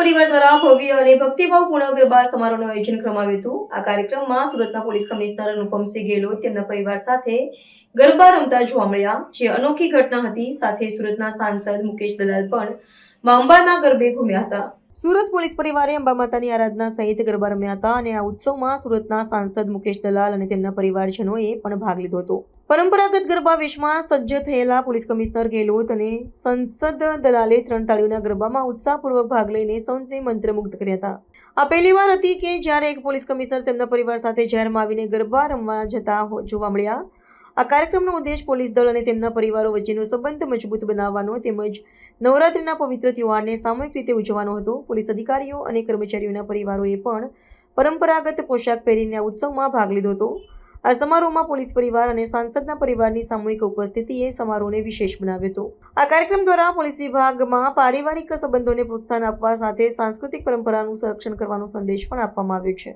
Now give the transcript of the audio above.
પરિવાર દ્વારા ભવ્ય અને ભક્તિભાવપૂર્ણ ગરબા સમારોહનું આયોજન કરવામાં આવ્યું હતું. આ કાર્યક્રમમાં સુરતના પોલીસ કમિશનર અનુપમસિંહ ગેહલોત તેમના પરિવાર સાથે ગરબા રમતા જોવા મળ્યા, જે અનોખી ઘટના હતી. સાથે સુરતના સાંસદ મુકેશ દલાલ પણ મા અંબાના ગરબે ઘૂમ્યા હતા. સુરત પોલીસ પરિવારે અંબા માતાની આરાધના સહિત ગરબા રમ્યા હતા અને આ ઉત્સવમાં સુરતના સાંસદ મુકેશ દલાલ અને તેમના પરિવારજનોએ પણ ભાગ લીધો હતો. પરંપરાગત ગરબા વેશમાં સજ્જ થયેલા પોલીસ કમિશનર ગેહલોત અને સંસદ દલાલે 3 તાળીઓના ગરબામાં ઉત્સાહપૂર્વક ભાગ લઈને સૌને મંત્રમુગ્ધ કર્યા હતા. આ પહેલીવાર હતી કે જ્યારે એક પોલીસ કમિશનર તેમના પરિવાર સાથે જાહેરમાં આવીને ગરબા રમવા જતા જોવા મળ્યા. આ કાર્યક્રમનો ઉદ્દેશ પોલીસ દળ અને તેમના પરિવારો વચ્ચેનો સંબંધ મજબૂત બનાવવાનો તેમજ નવરાત્રિના પવિત્ર તહેવારને સામૂહિક રીતે ઉજવવાનો હતો. પોલીસ અધિકારીઓ અને કર્મચારીઓના પરિવારોએ પણ પરંપરાગત પોશાક પહેરીને આ ઉત્સવમાં ભાગ લીધો હતો. આ સમારોહમાં પોલીસ પરિવાર અને સાંસદના પરિવારની સામૂહિક ઉપસ્થિતિએ સમારોહને વિશેષ બનાવ્યો હતો. આ કાર્યક્રમ દ્વારા પોલીસ વિભાગમાં પારિવારિક સંબંધોને પ્રોત્સાહન આપવા સાથે સાંસ્કૃતિક પરંપરાનું સંરક્ષણ કરવાનો સંદેશ પણ આપવામાં આવ્યો છે.